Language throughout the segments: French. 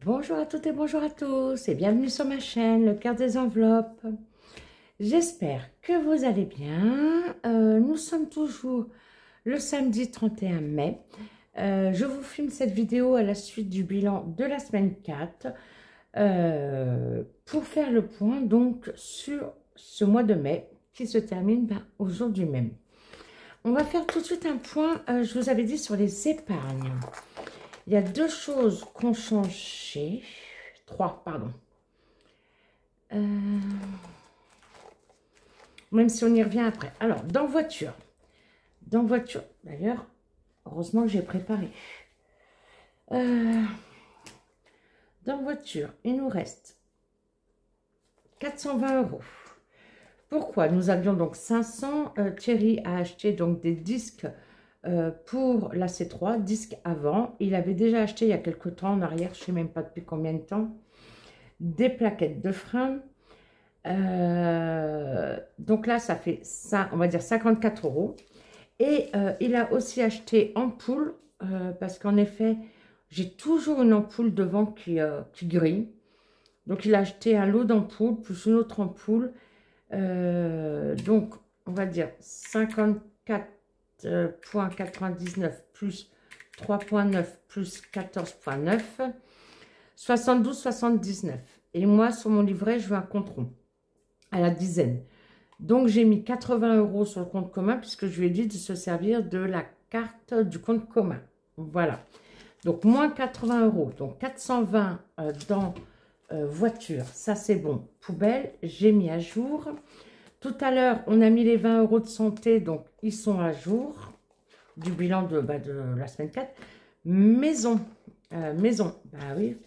Bonjour à toutes et bonjour à tous et bienvenue sur ma chaîne, le cœur des enveloppes. J'espère que vous allez bien. Nous sommes toujours le samedi 31 mai. Je vous filme cette vidéo à la suite du bilan de la semaine 4 pour faire le point donc sur ce mois de mai qui se termine aujourd'hui même. On va faire tout de suite un point, je vous avais dit, sur les épargnes. Il y a deux choses qui ont changé. Trois, pardon. Même si on y revient après. Alors, dans voiture, d'ailleurs, heureusement que j'ai préparé. Dans voiture, il nous reste 420 €. Pourquoi? Nous avions donc 500. Thierry a acheté donc des disques pour la C3, disques avant. Il avait déjà acheté il y a quelques temps en arrière, je ne sais même pas depuis combien de temps, des plaquettes de frein. Donc là, ça fait ça, on va dire 54 €. Et il a aussi acheté ampoule, parce qu'en effet, j'ai toujours une ampoule devant qui grille. Donc il a acheté un lot d'ampoules, plus une autre ampoule. Donc, on va dire 54,99 plus 3,9 plus 14,9, 72,79. Et moi, sur mon livret, je veux un compte rond à la dizaine. Donc, j'ai mis 80 € sur le compte commun puisque je lui ai dit de se servir de la carte du compte commun. Voilà. Donc, moins 80 €. Donc, 420 dans voiture. Ça, c'est bon. Poubelle, j'ai mis à jour. Tout à l'heure, on a mis les 20 € de santé. Donc, ils sont à jour du bilan de la semaine 4. Maison. Maison. Bah oui.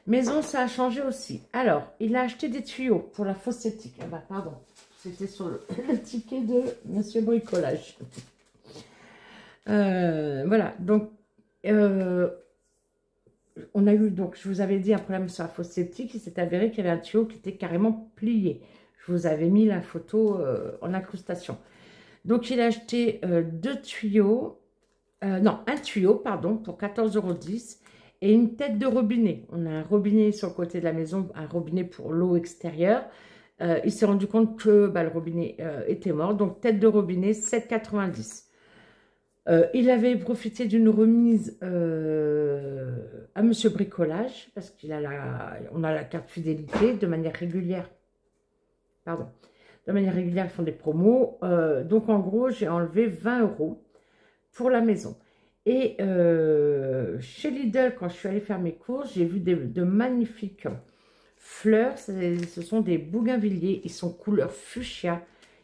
Maison, ça a changé aussi. Alors, il a acheté des tuyaux pour la fosse septique. Ah bah pardon, c'était sur le ticket de Monsieur Bricolage. Voilà, donc, on a eu, donc, je vous avais dit un problème sur la fosse septique. Il s'est avéré qu'il y avait un tuyau qui était carrément plié. Je vous avais mis la photo en incrustation. Donc, il a acheté deux tuyaux, non, un tuyau, pardon, pour 14,10 € et une tête de robinet. On a un robinet sur le côté de la maison, un robinet pour l'eau extérieure. Il s'est rendu compte que le robinet était mort, donc tête de robinet, 7,90 €. Il avait profité d'une remise à Monsieur Bricolage, parce qu'on a la carte fidélité de manière régulière. Pardon. De manière régulière, ils font des promos. Donc, en gros, j'ai enlevé 20 € pour la maison. Et chez Lidl, quand je suis allée faire mes courses, j'ai vu de magnifiques fleurs. Ce sont des bougainvilliers. Ils sont couleur fuchsia.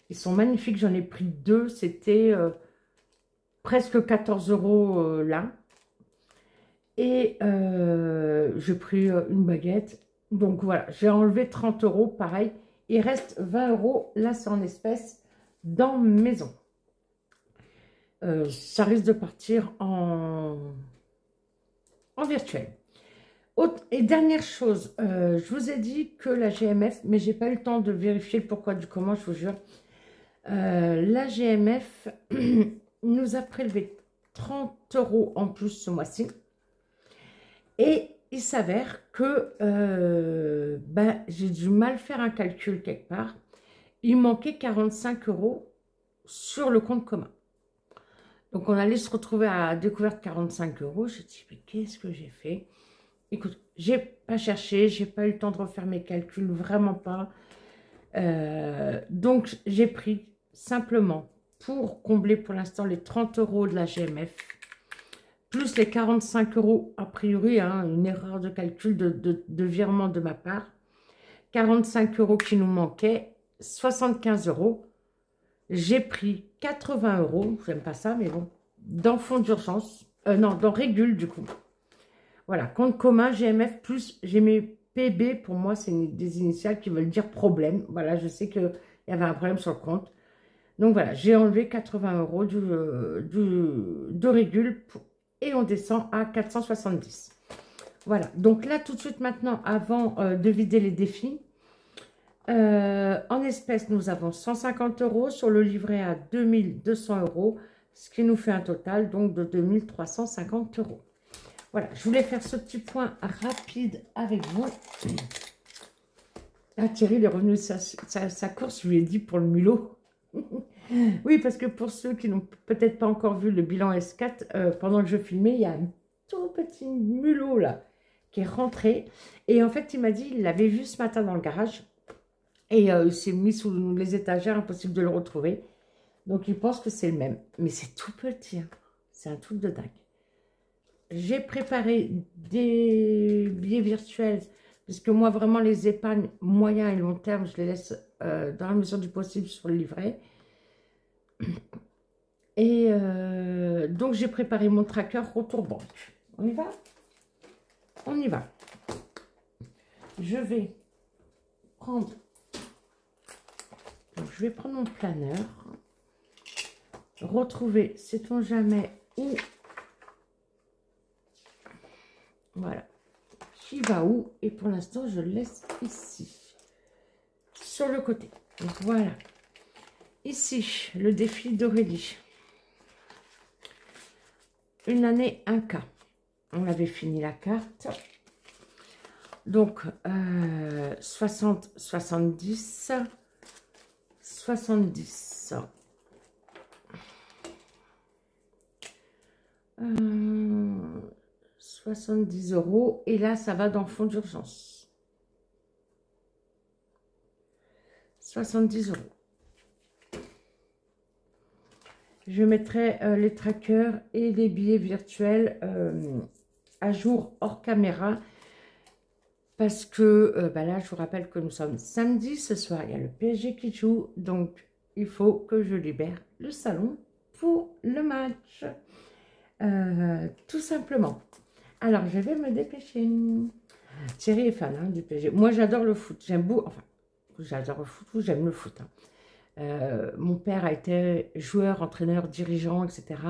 Ils sont magnifiques. J'en ai pris deux. C'était presque 14 € là. Et j'ai pris une baguette. Donc voilà, j'ai enlevé 30 € pareil. Il reste 20 €. Là, c'est en espèces dans maison. Ça risque de partir en virtuel. Et dernière chose, je vous ai dit que la GMF, mais j'ai pas eu le temps de vérifier le pourquoi du comment, je vous jure. La GMF nous a prélevé 30 € en plus ce mois-ci. Et il s'avère que j'ai dû mal faire un calcul quelque part. Il manquait 45 € sur le compte commun. Donc, on allait se retrouver à découverte 45 €. Je dis, mais qu'est-ce que j'ai fait? Écoute, j'ai pas cherché, j'ai pas eu le temps de refaire mes calculs, vraiment pas. Donc, j'ai pris simplement, pour combler pour l'instant les 30 € de la GMF, plus les 45 € a priori, hein, une erreur de calcul de virement de ma part. 45 € qui nous manquaient, 75 €. J'ai pris 80 €, j'aime pas ça, mais bon, dans fonds d'urgence, non, dans Régule du coup. Voilà, compte commun, GMF, plus j'ai mes PB, pour moi, c'est des initiales qui veulent dire problème. Voilà, je sais qu'il y avait un problème sur le compte. Donc voilà, j'ai enlevé 80 € de Régule et on descend à 470. Voilà, donc là, tout de suite maintenant, avant de vider les défis, en espèces, nous avons 150 € sur le livret à 2200 €, ce qui nous fait un total donc de 2350 €. Voilà, je voulais faire ce petit point rapide avec vous. Ah, Thierry, il est revenu de sa course, je lui ai dit pour le mulot. Oui, parce que pour ceux qui n'ont peut-être pas encore vu le bilan S4, pendant que je filmais, il y a un tout petit mulot là qui est rentré. Et en fait, il m'a dit, il l'avait vu ce matin dans le garage. Et il s'est mis sous les étagères, impossible de le retrouver. Donc, il pense que c'est le même. Mais c'est tout petit, hein. C'est un truc de dingue. J'ai préparé des billets virtuels, puisque moi, vraiment, les épargnes moyen et long terme, je les laisse dans la mesure du possible sur le livret. Et donc, j'ai préparé mon tracker retour banque. On y va? On y va. Je vais prendre... Donc, je vais prendre mon planeur. Retrouver, sait-on jamais, où... Voilà. Qui va où? Et pour l'instant, je le laisse ici. Sur le côté. Donc, voilà. Ici, le défi d'Aurélie. Une année, un cas. On avait fini la carte. Donc, 60, 70, 70. 70 €. Et là, ça va dans fonds d'urgence. 70 €. Je mettrai les trackers et les billets virtuels à jour hors caméra. Parce que là, je vous rappelle que nous sommes samedi. Ce soir, il y a le PSG qui joue. Donc, il faut que je libère le salon pour le match. Tout simplement. Alors, je vais me dépêcher. Thierry est fan du PSG. Moi, j'adore le foot. J'aime beaucoup. Enfin, j'adore le foot. J'aime le foot. Mon père a été joueur, entraîneur, dirigeant, etc.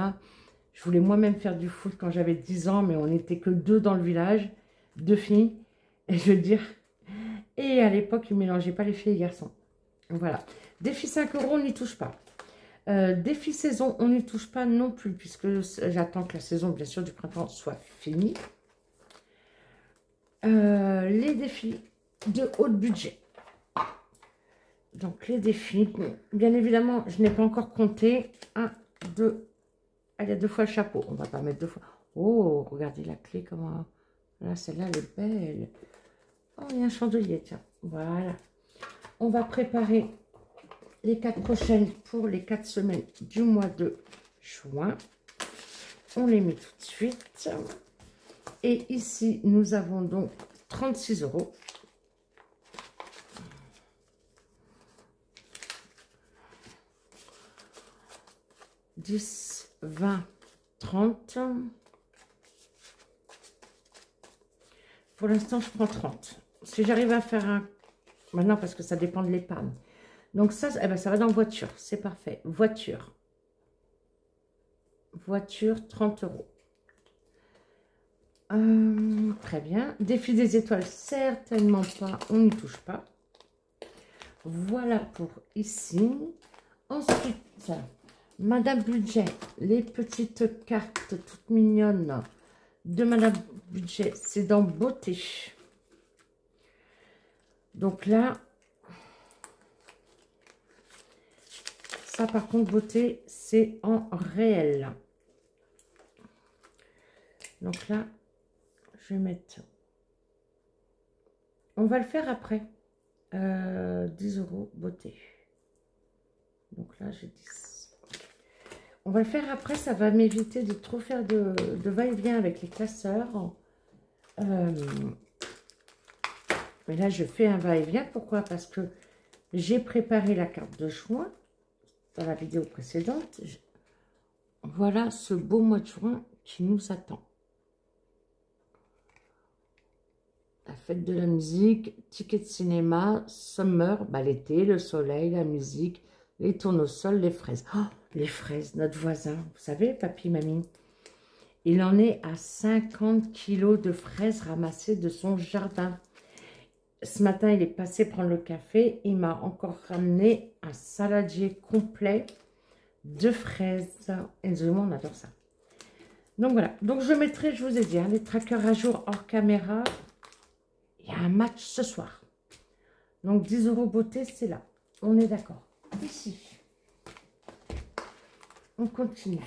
Je voulais moi-même faire du foot quand j'avais 10 ans, mais on n'était que 2 dans le village, 2 filles, et je veux dire. Et à l'époque, ils ne mélangeaient pas les filles et les garçons. Voilà. Défi 5 €, on n'y touche pas. Défi saison, on n'y touche pas non plus, puisque j'attends que la saison, bien sûr, du printemps soit finie. Les défis de haut budget. Donc, les défis, bien évidemment, je n'ai pas encore compté. 1, 2, il y a 2 fois le chapeau. On ne va pas mettre 2 fois. Oh, regardez la clé, comment... Là, celle-là, elle est belle. Oh, il y a un chandelier, tiens. Voilà. On va préparer les 4 prochaines pour les 4 semaines du mois de juin. On les met tout de suite. Et ici, nous avons donc 36 €. 10, 20, 30. Pour l'instant, je prends 30. Si j'arrive à faire un... Maintenant, parce que ça dépend de l'épargne. Donc ça, eh ben, ça va dans voiture. C'est parfait. Voiture. Voiture, 30 €. Très bien. Défi des étoiles, certainement pas. On n'y touche pas. Voilà pour ici. Ensuite... Madame Budget, les petites cartes toutes mignonnes de Madame Budget, c'est dans Beauté. Donc là, ça par contre, Beauté, c'est en réel. Donc là, je vais mettre... On va le faire après. 10 € Beauté. Donc là, j'ai 10. On va le faire après, ça va m'éviter de trop faire de va-et-vient avec les classeurs. Mais là, je fais un va-et-vient. Pourquoi? Parce que j'ai préparé la carte de juin dans la vidéo précédente. Voilà ce beau mois de juin qui nous attend. La fête de la musique, ticket de cinéma, summer, bah, l'été, le soleil, la musique, les tournesols, les fraises. Oh, les fraises, notre voisin, vous savez, papy, mamie, il en est à 50 kilos de fraises ramassées de son jardin. Ce matin, il est passé prendre le café. Il m'a encore ramené un saladier complet de fraises. Et nous, on adore ça. Donc voilà, donc je mettrai, je vous ai dit, hein, les trackers à jour hors caméra. Il y a un match ce soir. Donc 10 € beauté, c'est là. On est d'accord. Ici, on continue.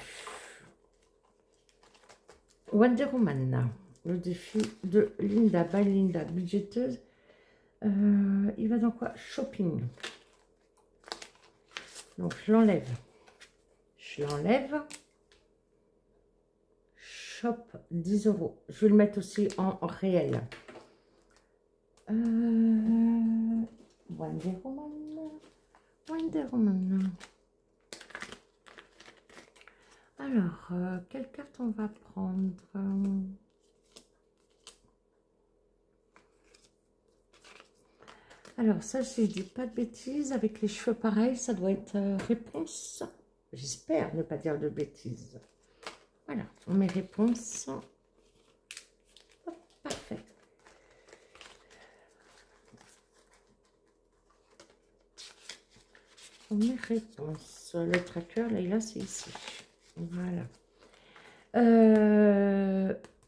Wonder Woman, le défi de Linda, by Linda, budgéteuse. Il va dans quoi? Shopping. Donc je l'enlève. Je l'enlève. Shop 10 €. Je vais le mettre aussi en réel. Wonder Woman. Wonder Woman. Alors, quelle carte on va prendre? Alors, ça, si je dis pas de bêtises, avec les cheveux pareils, ça doit être réponse. J'espère ne pas dire de bêtises. Voilà, on met réponse. Hop, parfait. On met réponse. Le tracker, là, c'est ici. Voilà.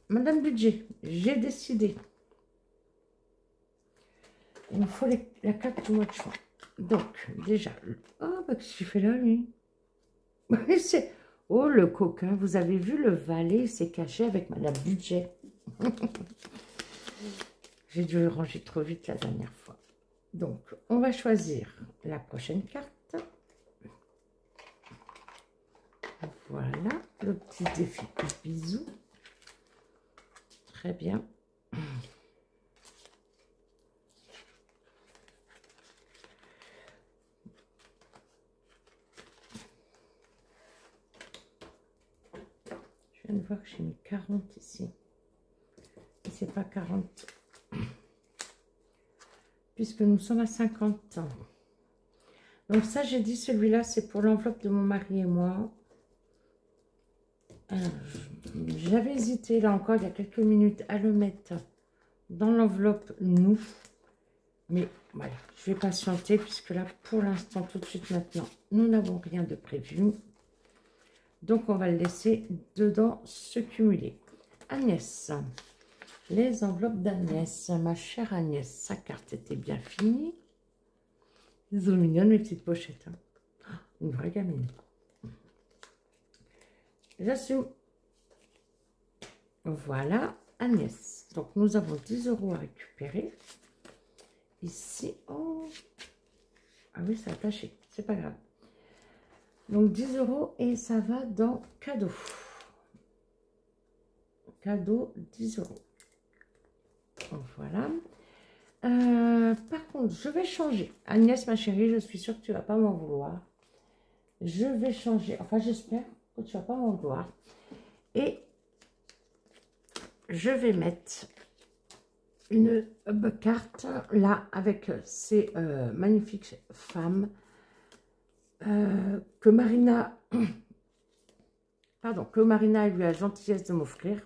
Madame Budget, j'ai décidé. Il me faut la carte du mois de juin. Donc, déjà. Oh, bah, qu'est-ce qu'il fait là, lui? Oh, le coquin. Vous avez vu le valet, il s'est caché avec Madame Budget. J'ai dû le ranger trop vite la dernière fois. Donc, on va choisir la prochaine carte. Voilà, le petit défi bisous. Très bien. Je viens de voir que j'ai mis 40 ici. Et c'est pas 40. Puisque nous sommes à 50 ans. Donc ça, j'ai dit, celui-là, c'est pour l'enveloppe de mon mari et moi. J'avais hésité, là encore, il y a quelques minutes, à le mettre dans l'enveloppe nous. Mais voilà, je vais patienter, puisque là, pour l'instant, tout de suite maintenant, nous n'avons rien de prévu. Donc, on va le laisser dedans se cumuler. Agnès, les enveloppes d'Agnès. Ma chère Agnès, sa carte était bien finie. Ils sont mignonnes, mes petites pochettes. Hein. Une vraie gamine. J'assume. Voilà, Agnès. Donc, nous avons 10 € à récupérer. Ici, oh. Ah oui, ça a attaché. C'est pas grave. Donc, 10 € et ça va dans cadeau. Cadeau, 10 €. Voilà. Par contre, je vais changer. Agnès, ma chérie, je suis sûre que tu ne vas pas m'en vouloir. Je vais changer. Enfin, j'espère que tu ne vas pas m'en vouloir. Et je vais mettre une carte là avec ces magnifiques femmes que Marina, pardon, que Marina a eu la gentillesse de m'offrir.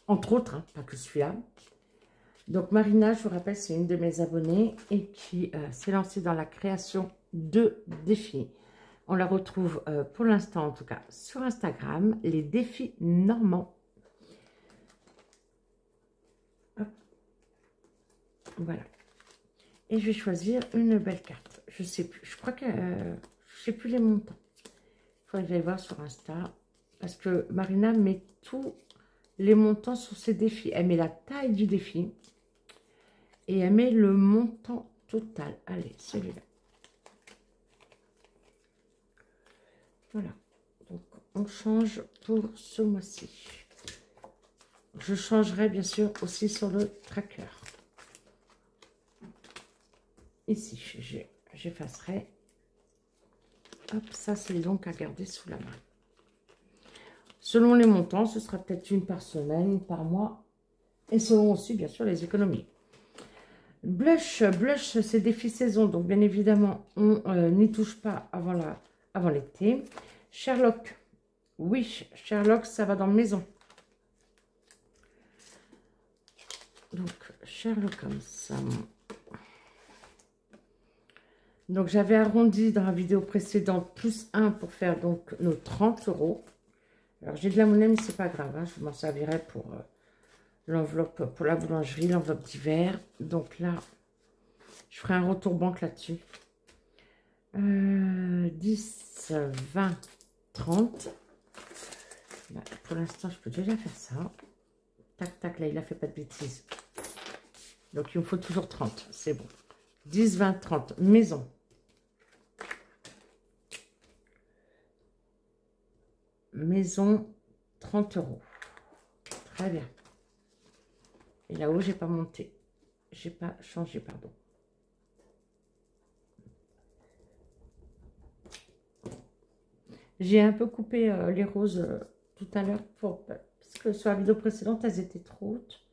Entre autres, hein, pas que celui-là. Donc Marina, je vous rappelle, c'est une de mes abonnées et qui s'est lancée dans la création de défis. On la retrouve pour l'instant en tout cas sur Instagram, les défis normands. Hop. Voilà. Et je vais choisir une belle carte. Je sais plus, je crois que je sais plus les montants. Il faudrait que j'aille voir sur Insta parce que Marina met tous les montants sur ses défis. Elle met la taille du défi. Et elle met le montant total. Allez, celui-là. Voilà. Donc, on change pour ce mois-ci. Je changerai bien sûr aussi sur le tracker. Ici, j'effacerai. Hop, ça c'est donc à garder sous la main. Selon les montants, ce sera peut-être une par semaine, par mois. Et selon aussi, bien sûr, les économies. Blush, c'est défi saison, donc bien évidemment, on n'y touche pas avant l'été. Sherlock, oui, Sherlock, ça va dans maison. Donc, Sherlock comme ça. Donc, j'avais arrondi dans la vidéo précédente, plus 1 pour faire donc nos 30 €. Alors, j'ai de la monnaie, mais c'est pas grave. Hein, je m'en servirai pour l'enveloppe, pour la boulangerie, l'enveloppe d'hiver. Donc là, je ferai un retour banque là-dessus. 10, 20, 30. Bah, pour l'instant, je peux déjà faire ça. Tac, tac, là, il a fait pas de bêtises. Donc, il me faut toujours 30. C'est bon. 10, 20, 30. Maison. Maison, 30 €. Très bien. Et là-haut, j'ai pas monté. J'ai pas changé, pardon. J'ai un peu coupé les roses tout à l'heure parce que sur la vidéo précédente, elles étaient trop hautes.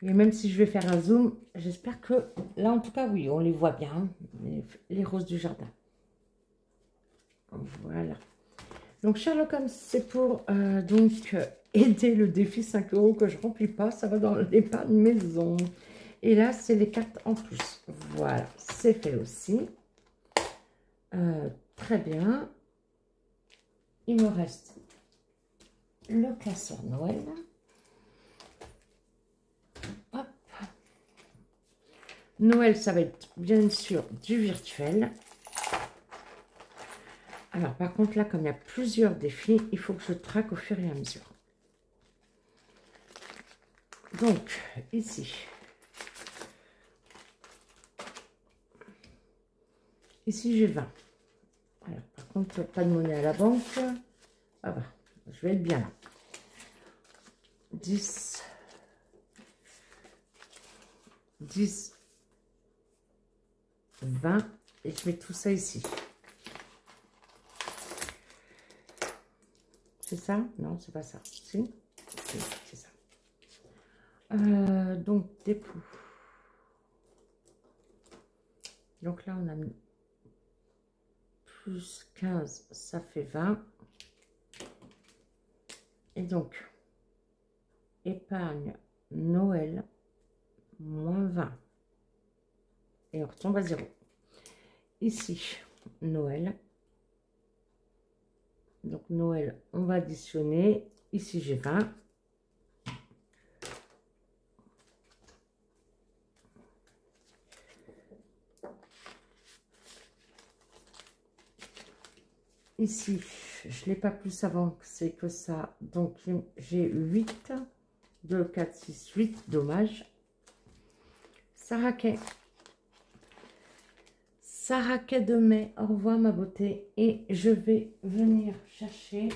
Et même si je vais faire un zoom, j'espère que là, en tout cas, oui, on les voit bien, les roses du jardin. Voilà. Donc, Sherlock Holmes, c'est pour aider le défi 5 € que je ne remplis pas. Ça va dans l'épargne maison. Et là, c'est les cartes en plus. Voilà, c'est fait aussi. Très bien. Il me reste le classeur Noël. Hop. Noël, ça va être bien sûr du virtuel. Alors, par contre, là, comme il y a plusieurs défis, il faut que je traque au fur et à mesure. Donc, ici. Ici, j'ai 20. Alors, par contre, pas de monnaie à la banque. Ah bah, je vais être bien là. 10. 10. 20. Et je mets tout ça ici. C'est ça? Non, c'est pas ça. Si, c'est ça. Donc, des poux. Donc là, on a mis plus 15, ça fait 20. Et donc, épargne Noël, moins 20. Et on retombe à 0. Ici, Noël. Donc, Noël, on va additionner. Ici, j'ai 20. Ici, je ne l'ai pas plus avant, c'est que ça. Donc, j'ai 8. 2, 4, 6, 8. Dommage. Saraquet. Saraquet de mai. Au revoir, ma beauté. Et je vais venir chercher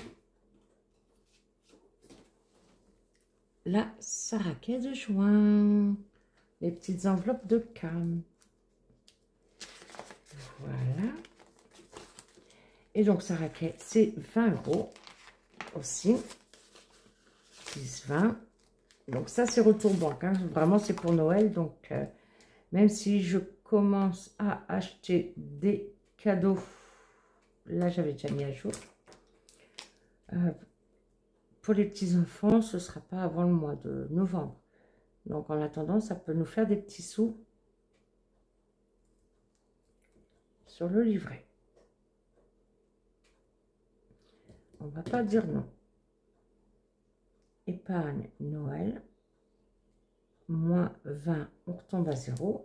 la Saraquet de juin. Les petites enveloppes de cam. Voilà. Et donc, Saraquet, c'est 20 € aussi. 10, 20. Donc, ça, c'est retour banque. Hein. Vraiment, c'est pour Noël. Donc, même si je commence à acheter des cadeaux, là, j'avais déjà mis à jour. Pour les petits-enfants, ce ne sera pas avant le mois de novembre. Donc, en attendant, ça peut nous faire des petits sous sur le livret. On ne va pas dire non. Épargne Noël. Moins 20, on retombe à 0.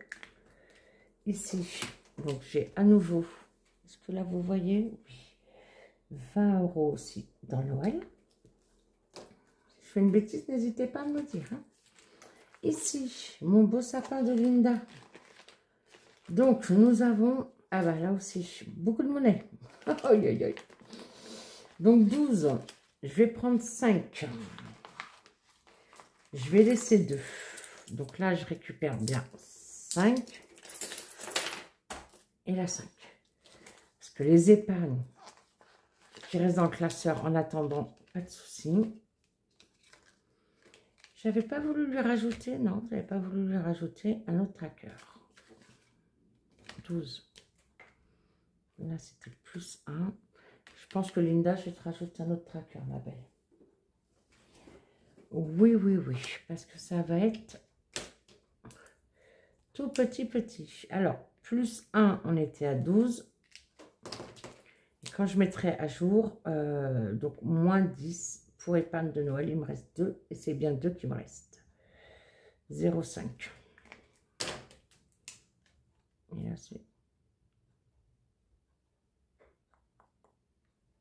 Ici, donc j'ai à nouveau, est-ce que là vous voyez? Oui. 20 € aussi dans Noël. Si je fais une bêtise, n'hésitez pas à me le dire. Hein. Ici, mon beau sapin de Linda. Donc, nous avons, ah bah là aussi, beaucoup de monnaie. Aïe, aïe, aïe. Donc, 12, je vais prendre 5. Je vais laisser 2. Donc là, je récupère bien 5. Et la 5. Parce que les épargnes qui restent dans le classeur en attendant, pas de souci. J'avais pas voulu lui rajouter, non, j'avais pas voulu lui rajouter un autre tracker. 12. Là, c'était plus 1. Je pense que Linda, je vais te rajouter un autre tracker, ma belle. Oui, oui, oui, parce que ça va être tout petit, petit. Alors, plus 1, on était à 12. quand je mettrai à jour, donc moins 10 pour épargne de Noël, il me reste 2 et c'est bien 2 qui me restent. 0,5. Et là c'est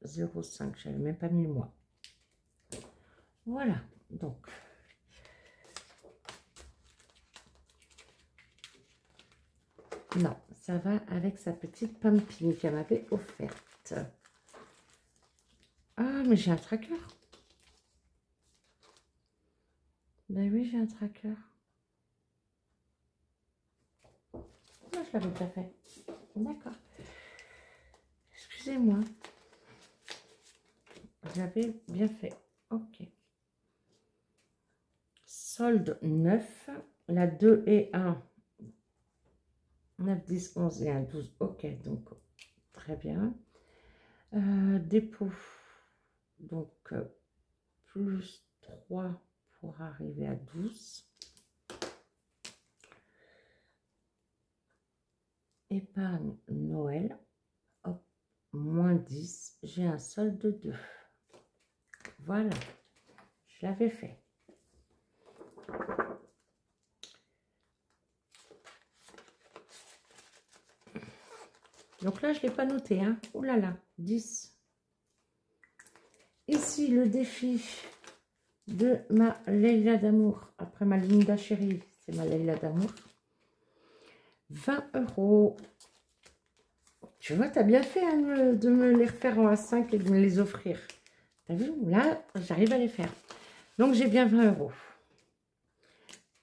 0,5, j'avais même pas mis le mois. Voilà, donc. Non, ça va avec sa petite pumpkin qu'elle m'avait offerte. Ah, mais j'ai un tracker. Ben oui, j'ai un tracker. Moi, je l'avais déjà fait. D'accord. Excusez-moi. J'avais bien fait. Ok. Solde 9. La 2 et 1. 9, 10, 11 et 1, 12. Ok, donc très bien. Dépôt. Donc, plus 3 pour arriver à 12. Épargne Noël. Hop, moins 10. J'ai un solde de 2. Voilà. Je l'avais fait. Donc là, je ne l'ai pas noté. Hein. Ouh là là, 10. Ici, le défi de ma Leila d'amour. Après ma Linda chérie, c'est ma Leila d'amour. 20 €. Tu vois, tu as bien fait hein, de me les refaire en A5 et de me les offrir. Tu as vu? Là, j'arrive à les faire. Donc, j'ai bien 20 €.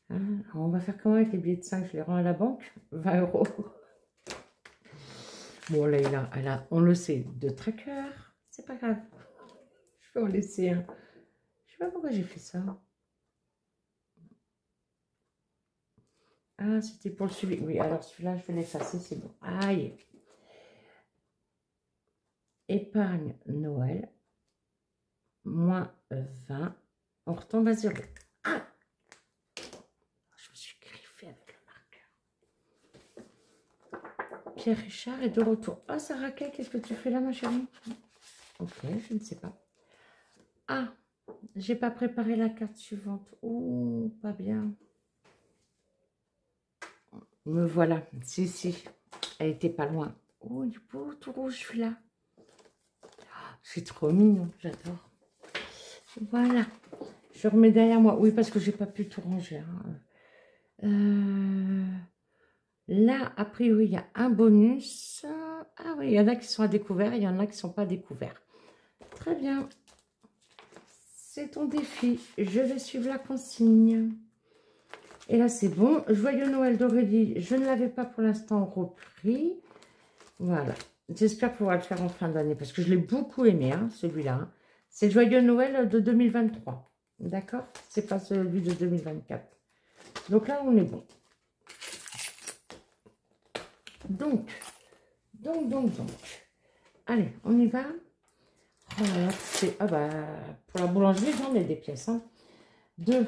Hein, on va faire comment avec les billets de 5? Je les rends à la banque. 20 €. Bon, Leila, elle a, on le sait, de tracker. C'est pas grave. Je vais en laisser un. Je sais pas pourquoi j'ai fait ça. Ah, c'était pour le suivi. Oui, alors celui-là, je vais l'effacer, c'est bon. Aïe. Épargne Noël. Moins 20. On retombe à 0. Ah! Je me suis griffée avec le marqueur. Pierre Richard est de retour. Ah, Sarah Kay, qu'est-ce que tu fais là, ma chérie? Ok, je ne sais pas. Ah, j'ai pas préparé la carte suivante. Oh, pas bien. Me voilà. Si, si. Elle était pas loin. Oh, il est beau, tout rouge, celui-là. C'est trop mignon, j'adore. Voilà. Je remets derrière moi. Oui, parce que j'ai pas pu tout ranger. Hein. Là, a priori, il y a un bonus. Ah oui, il y en a qui sont à découvert, il y en a qui ne sont pas découverts. Très bien. C'est ton défi. Je vais suivre la consigne. Et là, c'est bon. Joyeux Noël d'Aurélie. Je ne l'avais pas pour l'instant repris. Voilà. J'espère pouvoir le faire en fin d'année parce que je l'ai beaucoup aimé, hein, celui-là. Hein. C'est le Joyeux Noël de 2023. D'accord? C'est pas celui de 2024. Donc là, on est bon. Donc. Allez, on y va. Voilà, ah bah, pour la boulangerie, j'en ai des pièces. Hein. 2.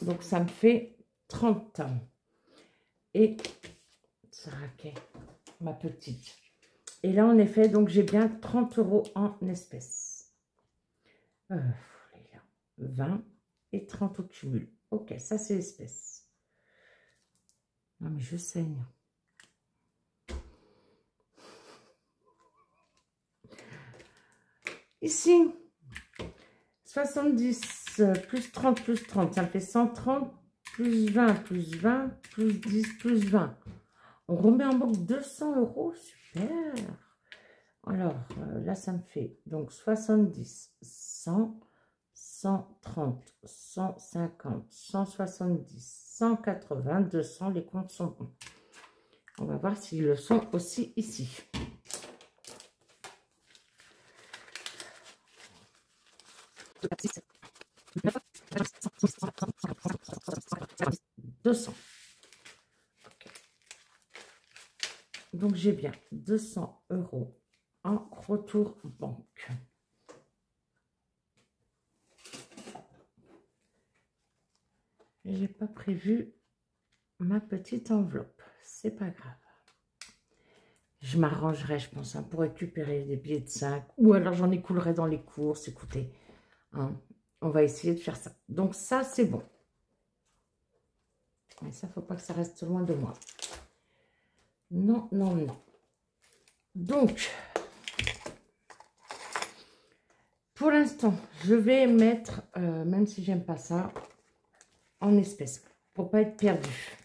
Donc, ça me fait 30. Et ça raquait, ma petite. Et là, en effet, donc j'ai bien 30 € en espèces. 20 et 30 au cumul. Ok, ça c'est l'espèce. Non, mais je saigne. Ici, 70 plus 30 plus 30, ça me fait 130 plus 20 plus 20 plus 10 plus 20. On remet en banque 200 €, super. Alors, là, ça me fait donc 70, 100, 130, 150, 170, 180, 200, les comptes sont bons. On va voir s'ils le sont aussi ici. Okay. 200. Okay. Donc, j'ai bien 200 € en retour banque. J'ai pas prévu ma petite enveloppe. c'est pas grave. Je m'arrangerai, je pense, hein, pour récupérer des billets de 5. Ou alors j'en écoulerai dans les courses. Écoutez, hein, on va essayer de faire ça. Donc ça, c'est bon. Mais ça, faut pas que ça reste loin de moi. Non, non, non. Donc, pour l'instant, je vais mettre, même si j'aime pas ça, en espèces, pour pas être perdu.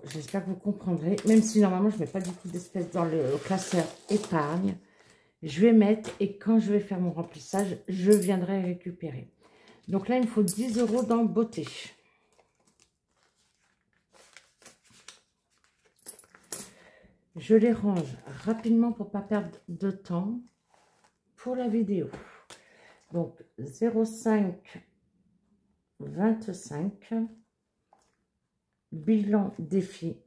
J'espère que vous comprendrez, même si normalement je ne mets pas du tout d'espèces dans le classeur épargne. Je vais mettre, et quand je vais faire mon remplissage, je viendrai récupérer. Donc là, il me faut 10 € dans beauté. Je les range rapidement pour ne pas perdre de temps pour la vidéo. Donc 0,5, 25, bilan défi,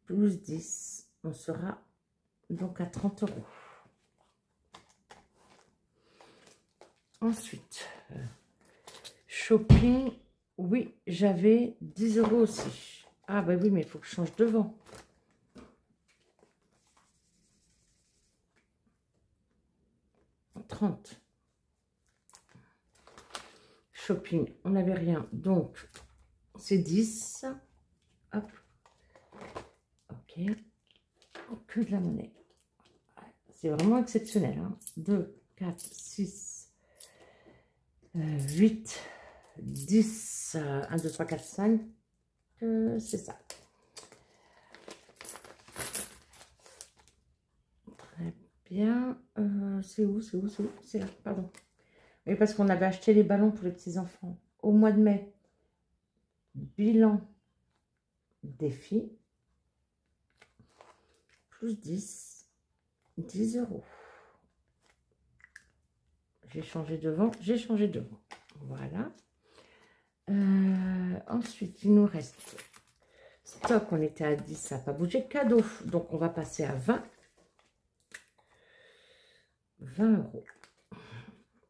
plus 10, on sera donc à 30 €. Ensuite, shopping, oui, j'avais 10 € aussi. Ah bah oui, mais il faut que je change de vent. Shopping, on n'avait rien, donc c'est 10. Hop. Ok. Oh, que de la monnaie. C'est vraiment exceptionnel. Hein. 2, 4, 6, 8, 10, 1, 2, 3, 4, 5. C'est ça. Très bien. C'est où? C'est là, pardon. Oui, parce qu'on avait acheté les ballons pour les petits-enfants au mois de mai. Bilan défi. Plus 10. 10 €. J'ai changé de vent. Voilà. Ensuite, il nous reste stock. On était à 10, ça n'a pas bougé. Cadeau. Donc, on va passer à 20. 20 €.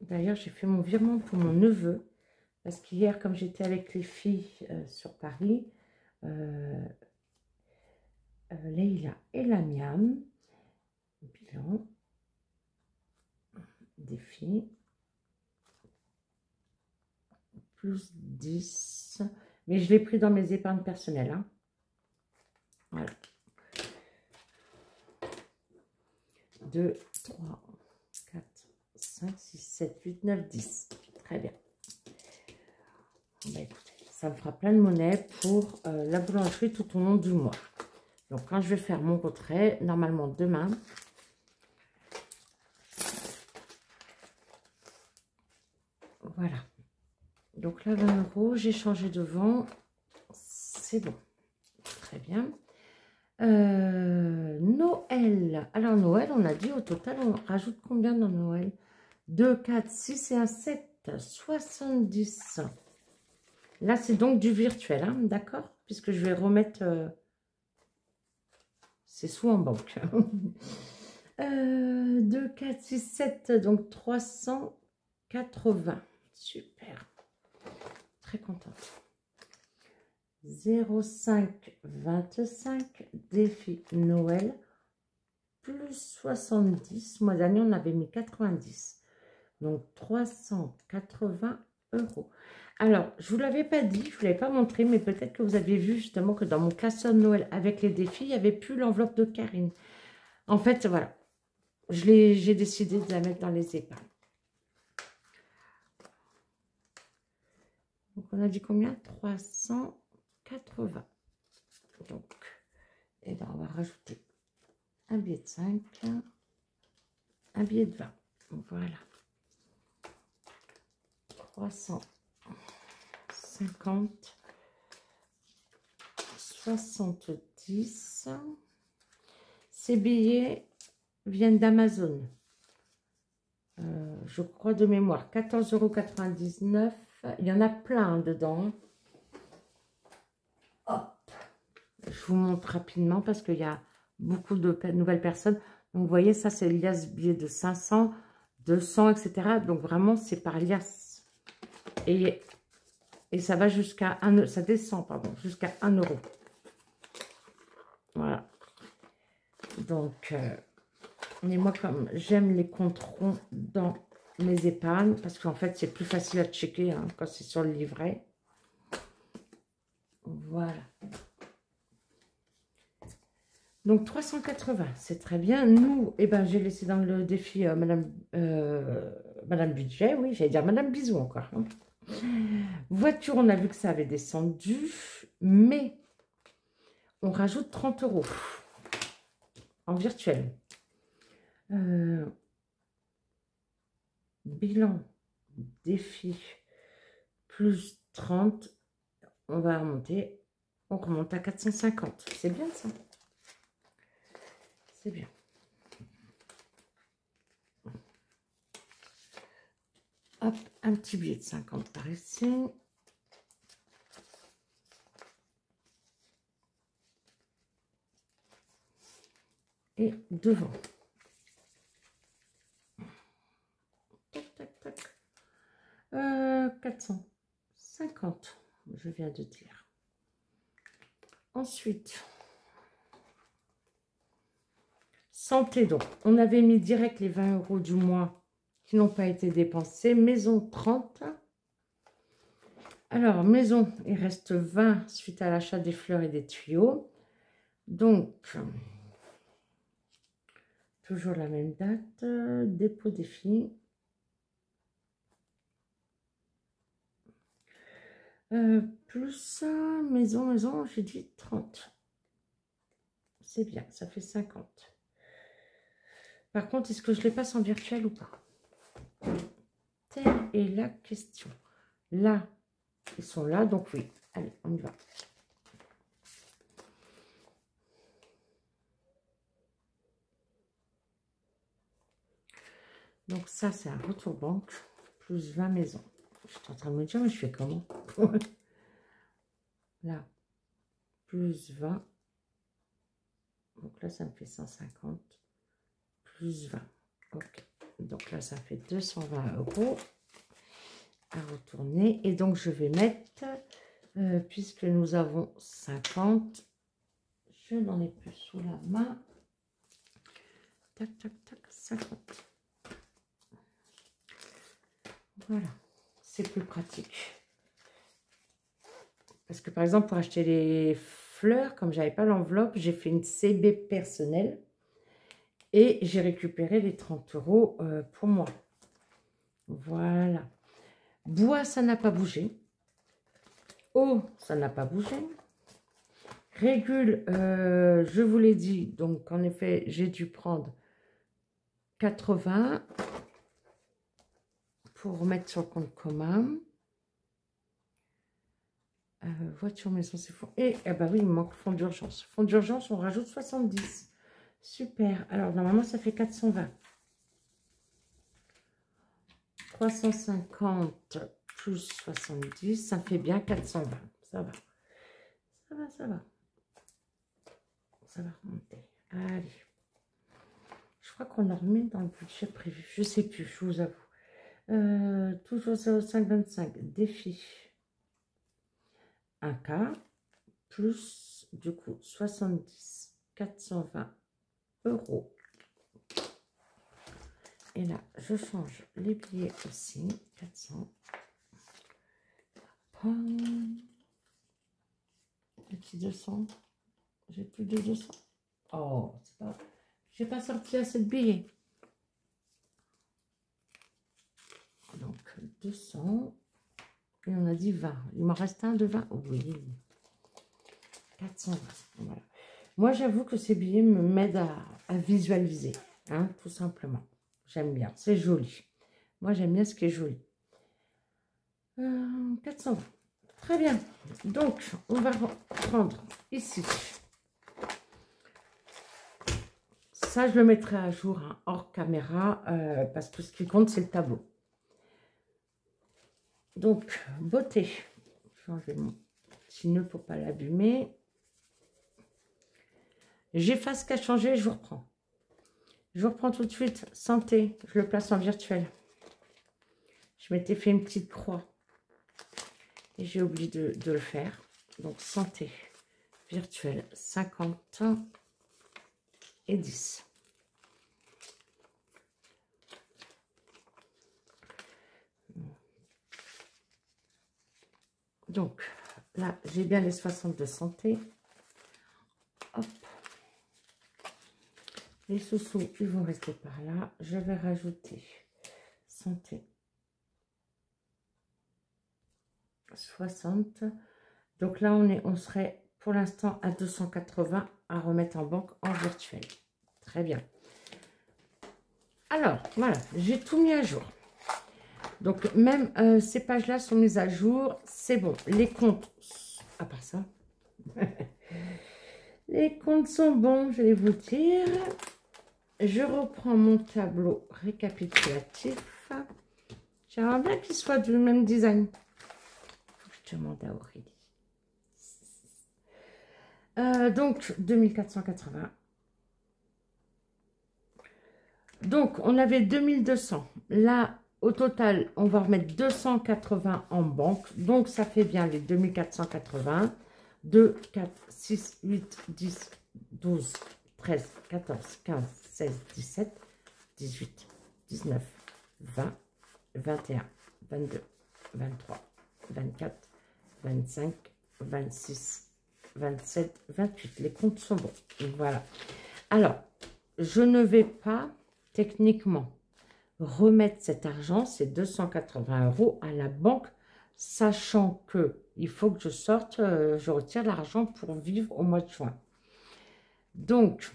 D'ailleurs, j'ai fait mon virement pour mon neveu. Parce qu'hier, comme j'étais avec les filles sur Paris, Leïla et Lamiam, bilan, défi, plus 10. Mais je l'ai pris dans mes épargnes personnelles. Hein. Voilà. 2, 3, 4, 5, 6, 7, 8, 9, 10. Très bien. Bah, écoutez, ça me fera plein de monnaie pour la boulangerie tout au long du mois. Donc, quand je vais faire mon retrait, normalement demain, voilà. Donc là, 20 €, j'ai changé de vent. C'est bon. Très bien. Noël. Alors, Noël, on a dit au total, on rajoute combien dans Noël? 2, 4, 6 et un 7. 70. Là, c'est donc du virtuel, hein, d'accord? Puisque je vais remettre ces sous en banque. 2, 4, 6, 7, donc 380. Super. Très contente. 0,5, 25, défi Noël, plus 70. Mois dernier, on avait mis 90. Donc, 380 €. Alors, je ne vous l'avais pas dit, je ne vous l'avais pas montré, mais peut-être que vous aviez vu justement que dans mon classeur de Noël avec les défis, il n'y avait plus l'enveloppe de Karine. En fait, voilà, j'ai décidé de la mettre dans les épargnes. Donc, on a dit combien? 380. Donc, eh ben, on va rajouter un billet de 5, un billet de 20. Donc, voilà. 350, 70. Ces billets viennent d'Amazon. Je crois de mémoire. 14,99 €. Il y en a plein dedans. Hop. Je vous montre rapidement parce qu'il y a beaucoup de nouvelles personnes. Donc, vous voyez, ça, c'est liasse billet de 500, 200, etc. Donc, vraiment, c'est par liasse. Et ça va jusqu'à 1 €. Ça descend, pardon, jusqu'à 1 €. Voilà. Donc, mais moi, comme j'aime les comptes ronds dans mes épargnes, parce qu'en fait, c'est plus facile à checker hein, quand c'est sur le livret. Voilà. Donc, 380, c'est très bien. Nous, eh ben, j'ai laissé dans le défi Madame Budget, oui, j'allais dire Madame Bisou encore. Hein. Voiture, on a vu que ça avait descendu, mais on rajoute 30 € en virtuel. Bilan, défi, plus 30, on va remonter, on remonte à 450. C'est bien ça. C'est bien. Hop, un petit billet de 50 par ici. Et devant. Tac, tac, tac. 450, je viens de dire. Ensuite, santé donc. On avait mis direct les 20 € du mois qui n'ont pas été dépensés. Maison 30. Alors, maison, il reste 20 suite à l'achat des fleurs et des tuyaux. Donc, toujours la même date. Dépôt défi. Plus maison, j'ai dit 30. C'est bien, ça fait 50. Par contre, est-ce que je les passe en virtuel ou pas? Telle est la question. Là, ils sont là, donc oui. Allez, on y va. Donc ça, c'est un retour banque, plus 20 maisons. Je suis en train de me dire, mais je fais comment? Là, plus 20. Donc là, ça me fait 150. Plus 20. Ok. Donc là, ça fait 220 € à retourner. Et donc, je vais mettre, puisque nous avons 50, je n'en ai plus sous la main. Tac, tac, tac, 50. Voilà, c'est plus pratique. Parce que par exemple, pour acheter les fleurs, comme j'avais pas l'enveloppe, j'ai fait une CB personnelle et j'ai récupéré les 30 € pour moi. Voilà. Bois, ça n'a pas bougé. Eau, ça n'a pas bougé. Régule, je vous l'ai dit, donc en effet, j'ai dû prendre 80 pour remettre sur le compte commun. Voiture, maison, c'est fou. Et bah oui, il me manque fonds d'urgence. Fonds d'urgence, on rajoute 70. Super. Alors, normalement, ça fait 420. 350 plus 70, ça fait bien 420. Ça va. Ça va, ça va. Ça va remonter. Allez. Je crois qu'on en remet dans le budget prévu. Je ne sais plus, je vous avoue. Toujours 0,525. Défi. 1K. Plus, du coup, 70. 420 €. Et là, je change les billets aussi. 400. Petit 200. J'ai plus de 200. Oh, c'est pas... J'ai pas sorti assez de billets. Donc, 200. Et on a dit 20. Il m'en reste un de 20. Oui. 420. Voilà. Moi, j'avoue que ces billets m'aident à visualiser. Hein, tout simplement. J'aime bien. C'est joli. Moi, j'aime bien ce qui est joli. 420. Très bien. Donc, on va prendre ici. Ça, je le mettrai à jour hein, hors caméra parce que ce qui compte, c'est le tableau. Donc, beauté. Je vais enlever mon petit nœud pour ne pas l'abîmer. J'efface ce qui a changé, je vous reprends. Je vous reprends tout de suite. Santé, je le place en virtuel. Je m'étais fait une petite croix. Et j'ai oublié de le faire. Donc, santé, virtuel, 50 et 10. Donc, là, j'ai bien les 60 de santé. Hop. Les sous-sous, ils vont rester par là. Je vais rajouter santé. 60. Donc là, on serait pour l'instant à 280 à remettre en banque en virtuel. Très bien. Alors, voilà, j'ai tout mis à jour. Donc, même ces pages-là sont mises à jour. C'est bon. Les comptes, à part ça, les comptes sont bons, je vais vous dire. Je reprends mon tableau récapitulatif. J'aimerais bien qu'il soit du même design. Je demande à Aurélie. Donc, 2480. Donc, on avait 2200. Là, au total, on va remettre 280 en banque. Donc, ça fait bien les 2480. 2, 4, 6, 8, 10, 12, 13, 14, 15, 16, 17, 18, 19, 20, 21, 22, 23, 24, 25, 26, 27, 28. Les comptes sont bons. Voilà. Alors, je ne vais pas techniquement remettre cet argent, ces 280 € à la banque, sachant que il faut que je sorte, je retire l'argent pour vivre au mois de juin. Donc,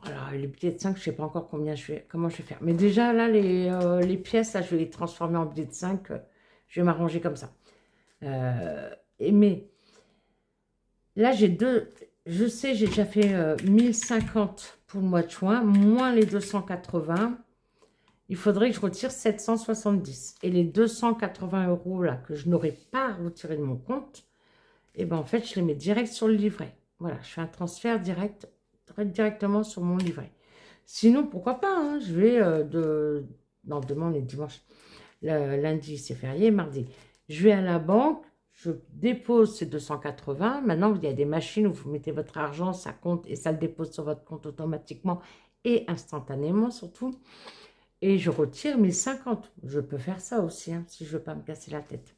alors les billets de 5, je ne sais pas encore comment je vais faire. Mais déjà, là, les pièces, là, je vais les transformer en billets de 5. Je vais m'arranger comme ça. Mais là, j'ai deux... Je sais, j'ai déjà fait 1050 pour le mois de juin, moins les 280. Il faudrait que je retire 770. Et les 280 € là, que je n'aurais pas retiré de mon compte, et ben en fait, je les mets direct sur le livret. Voilà, je fais un transfert direct, directement sur mon livret. Sinon, pourquoi pas, hein, je vais Non, demain, on est dimanche. Lundi, c'est férié, mardi. Je vais à la banque, je dépose ces 280. Maintenant, il y a des machines où vous mettez votre argent, ça compte et ça le dépose sur votre compte automatiquement et instantanément surtout. Et je retire 1050. Je peux faire ça aussi, hein, si je ne veux pas me casser la tête.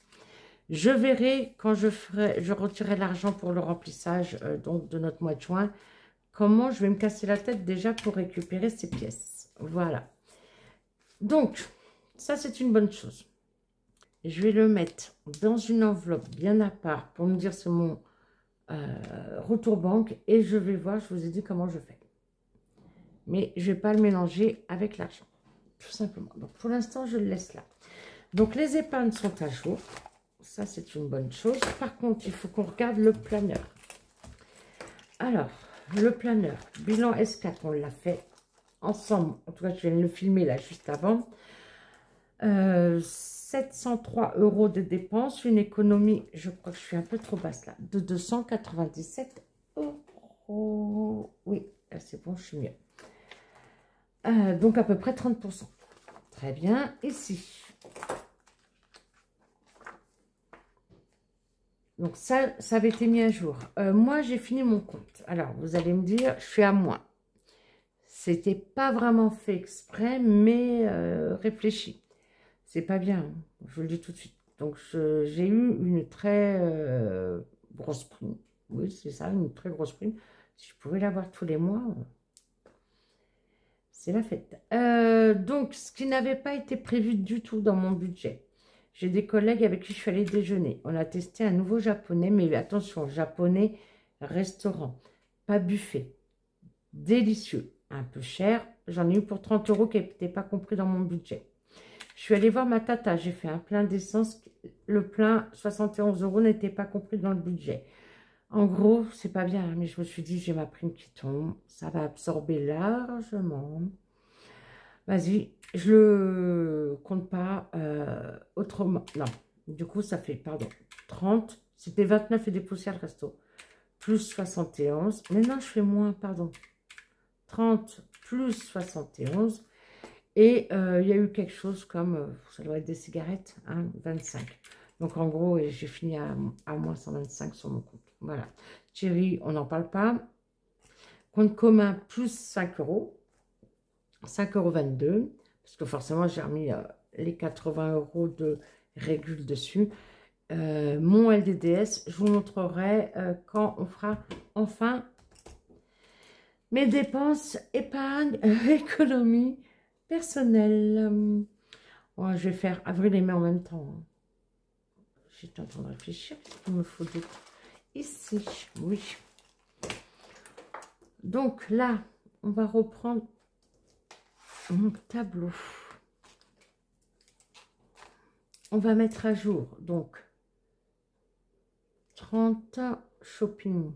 Je verrai quand je retirerai l'argent pour le remplissage donc de notre mois de juin, comment je vais me casser la tête déjà pour récupérer ces pièces. Voilà. Donc, ça c'est une bonne chose. Je vais le mettre dans une enveloppe bien à part pour me dire c'est mon retour banque et je vais voir, je vous ai dit comment je fais. Mais je ne vais pas le mélanger avec l'argent, tout simplement. Donc pour l'instant, je le laisse là. Donc les épargnes sont à jour. Ça, c'est une bonne chose. Par contre, il faut qu'on regarde le planeur. Alors, le planeur, bilan S4, on l'a fait ensemble. En tout cas, je viens de le filmer là juste avant. 703 € de dépenses, une économie, je crois que je suis un peu trop basse là, de 297 €. Oui, c'est bon, je suis mieux. Donc à peu près 30%. Très bien, ici. Donc ça avait été mis à jour. Moi, j'ai fini mon compte. Alors, vous allez me dire, je suis à moins. C'était pas vraiment fait exprès, mais réfléchi. C'est pas bien, hein, je vous le dis tout de suite. Donc, j'ai eu une très grosse prime. Oui, c'est ça, une très grosse prime. Si je pouvais l'avoir tous les mois, c'est la fête. Donc, ce qui n'avait pas été prévu du tout dans mon budget. J'ai des collègues avec qui je suis allée déjeuner. On a testé un nouveau japonais, mais attention, japonais restaurant, pas buffet. Délicieux, un peu cher. J'en ai eu pour 30 € qui n'étaient pas compris dans mon budget. Je suis allée voir ma tata, j'ai fait un plein d'essence. Le plein, 71 € n'était pas compris dans le budget. En gros, c'est pas bien, mais je me suis dit, j'ai ma prime qui tombe. Ça va absorber largement. Vas-y, je le compte pas autrement. Non, du coup, ça fait, pardon, 30. C'était 29 et des poussières le resto. Plus 71. Maintenant, je fais moins, pardon. 30 plus 71. Et il y a eu quelque chose comme, ça doit être des cigarettes, hein, 25. Donc, en gros, j'ai fini à moins 125 sur mon compte. Voilà. Thierry, on n'en parle pas. Compte commun, plus 5 euros. 5,22 €. Parce que forcément, j'ai remis les 80 € de régule dessus. Mon LDDS, je vous montrerai quand on fera enfin mes dépenses, épargne, économie personnelle. Ouais, je vais faire avril et mai en même temps. J'étais en train de réfléchir. Qu'est-ce qu'il me faut d'autre? Ici, oui. Donc là, on va reprendre mon tableau. On va mettre à jour, donc, 30 shopping.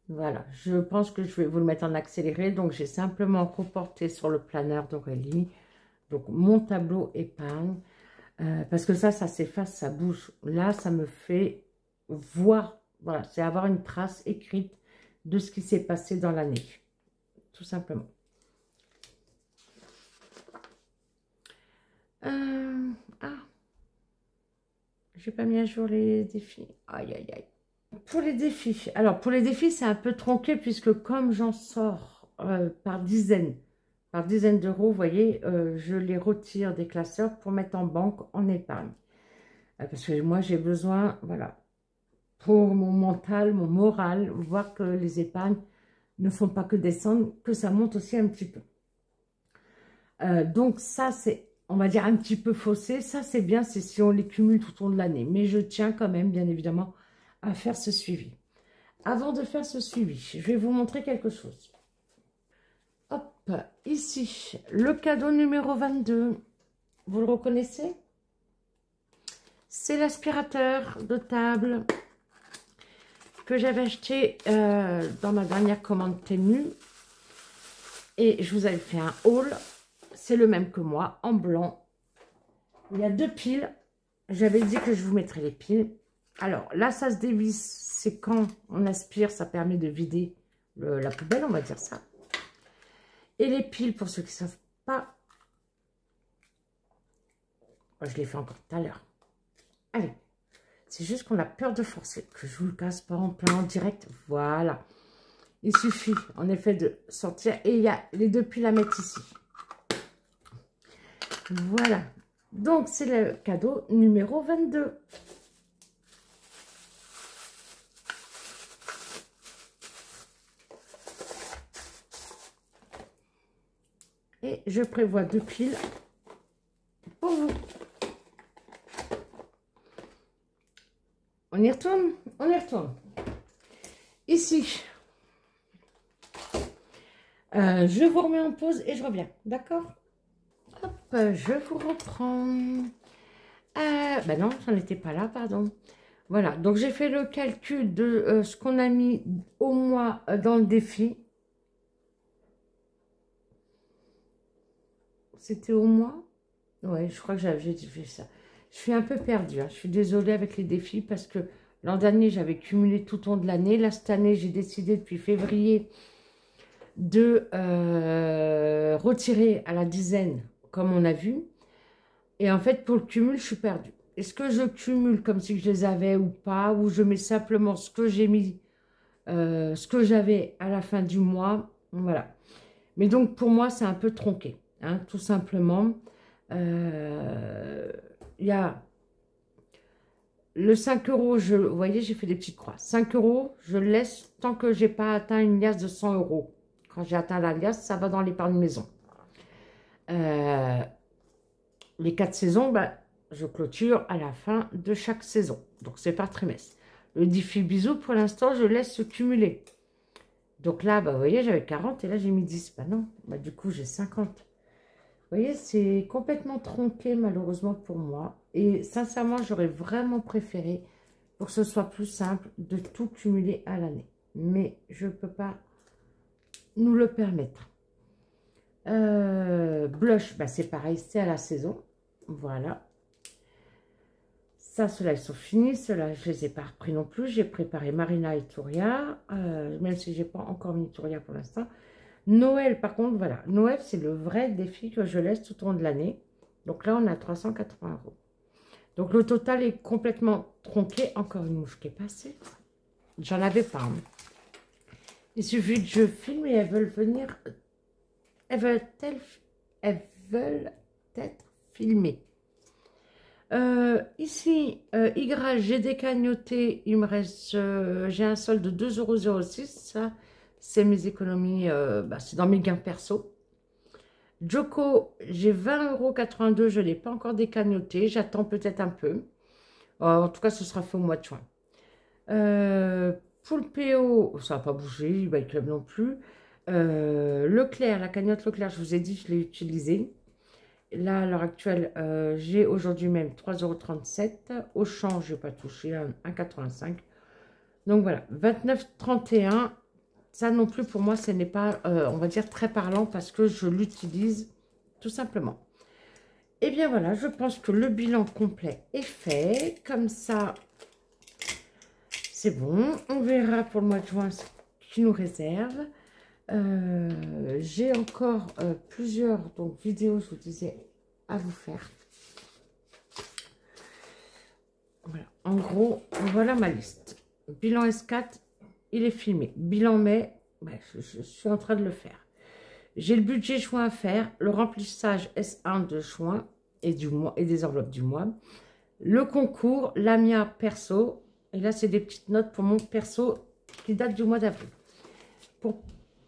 Voilà, je pense que je vais vous le mettre en accéléré. Donc, j'ai simplement reporté sur le planeur d'Aurélie. Donc, mon tableau épargne. Parce que ça s'efface, ça bouge. Là, ça me fait voir. Voilà, c'est avoir une trace écrite de ce qui s'est passé dans l'année. Tout simplement. J'ai pas mis à jour les défis. Aïe, aïe, aïe. Pour les défis, alors pour les défis, c'est un peu tronqué puisque comme j'en sors par dizaines d'euros, vous voyez, je les retire des classeurs pour mettre en banque, en épargne. Parce que moi, j'ai besoin, voilà, pour mon mental, mon moral, voir que les épargnes ne font pas que descendre, que ça monte aussi un petit peu. Donc ça, c'est, on va dire, un petit peu faussé. Ça, c'est bien, c'est si on les cumule tout au long de l'année. Mais je tiens quand même, bien évidemment, à faire ce suivi. Avant de faire ce suivi, je vais vous montrer quelque chose. Hop, ici, le cadeau numéro 22. Vous le reconnaissez? C'est l'aspirateur de table que j'avais acheté dans ma dernière commande Temu. Et je vous avais fait un haul. C'est le même que moi, en blanc. Il y a 2 piles. J'avais dit que je vous mettrais les piles. Alors, là, ça se dévisse. C'est quand on aspire, ça permet de vider la poubelle, on va dire ça. Et les piles, pour ceux qui ne savent pas, je l'ai fait encore tout à l'heure. Allez, c'est juste qu'on a peur de forcer, que je vous le casse pas en plein en direct. Voilà. Il suffit, en effet, de sortir. Et il y a les 2 piles à mettre ici. Voilà. Donc, c'est le cadeau numéro 22. Et je prévois 2 piles pour vous. On y retourne? On y retourne. Ici, je vous remets en pause et je reviens. D'accord? Hop, je vous reprends. Ben non, j'en étais pas là, pardon. Voilà, donc j'ai fait le calcul de ce qu'on a mis au mois dans le défi. C'était au mois? Ouais, je crois que j'ai fait ça. Je suis un peu perdue, hein. Je suis désolée avec les défis parce que l'an dernier, j'avais cumulé tout au long de l'année. Là, cette année, j'ai décidé depuis février de retirer à la dizaine, comme on a vu. Et en fait, pour le cumul, je suis perdue. Est-ce que je cumule comme si je les avais ou pas? Ou je mets simplement ce que j'ai mis, ce que j'avais à la fin du mois? Voilà. Mais donc, pour moi, c'est un peu tronqué, hein, tout simplement. Il y a le 5 €, vous voyez, j'ai fait des petites croix. 5 €, je le laisse tant que j'ai pas atteint une liasse de 100 €. Quand j'ai atteint la liasse, ça va dans l'épargne maison. Les 4 saisons, ben, je clôture à la fin de chaque saison. Donc, c'est par trimestre. Le défi bisou, pour l'instant, je laisse se cumuler. Donc là, bah, vous voyez, j'avais 40 et là, j'ai mis 10. Bah non, bah, du coup, j'ai 50. Vous voyez, c'est complètement tronqué, malheureusement, pour moi. Et sincèrement, j'aurais vraiment préféré, pour que ce soit plus simple, de tout cumuler à l'année. Mais je ne peux pas nous le permettre. Blush, bah, c'est pareil, c'est à la saison. Voilà. Ça, ceux-là, ils sont finis. Ceux-là, je ne les ai pas repris non plus. J'ai préparé Marina et Touria, même si je n'ai pas encore mis Touria pour l'instant. Noël, par contre, voilà. Noël, c'est le vrai défi que je laisse tout au long de l'année. Donc là, on a 380 €. Donc le total est complètement tronqué. Encore une mouche qui est passée. J'en avais pas. Hein. Il suffit que je filme et elles veulent venir. Elles veulent être filmées. Ici, Y, j'ai décagnoté. Il me reste. J'ai un solde de 2,06 €. Ça, c'est mes économies. C'est dans mes gains perso. Joko, j'ai 20,82 €. Je ne l'ai pas encore décagnoté. J'attends peut-être un peu. En tout cas, ce sera fait au mois de juin. Pour le PO, ça n'a pas bougé, le club non plus. Leclerc, la cagnotte Leclerc, je vous ai dit, je l'ai utilisée. Là, à l'heure actuelle, j'ai aujourd'hui même 3,37 €. Auchan, je n'ai pas touché, 1,85 €. Donc voilà, 29,31 €. Ça non plus, pour moi, ce n'est pas, on va dire, très parlant parce que je l'utilise tout simplement. Et bien voilà, je pense que le bilan complet est fait. Comme ça, c'est bon. On verra pour le mois de juin ce qui nous réserve. J'ai encore plusieurs vidéos, je vous disais, à vous faire. Voilà. En gros, voilà ma liste. Bilan S4, il est filmé. Bilan mai, je suis en train de le faire. J'ai le budget juin à faire, le remplissage S1 de juin et du mois et des enveloppes du mois. Le concours, l'AMIA perso. Et là, c'est des petites notes pour mon perso qui date du mois d'avril. Pour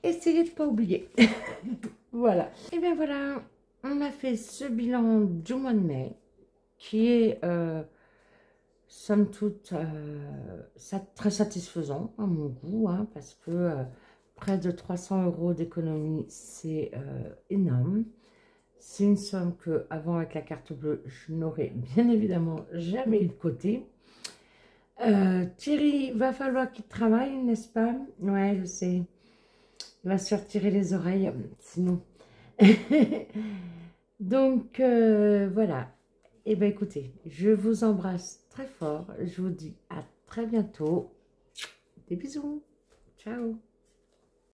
essayer de ne pas oublier. Voilà. Et bien voilà, on a fait ce bilan du mois de mai qui est, somme toute, très satisfaisant à mon goût, hein, parce que près de 300 € d'économie, c'est énorme. C'est une somme que, avant avec la carte bleue, je n'aurais bien évidemment jamais eu de côté. Thierry, va falloir qu'il travaille, n'est-ce pas? Ouais, je sais. Il va se faire tirer les oreilles, sinon. Donc, voilà. Et bien, écoutez, je vous embrasse très fort. Je vous dis à très bientôt. Des bisous. Ciao.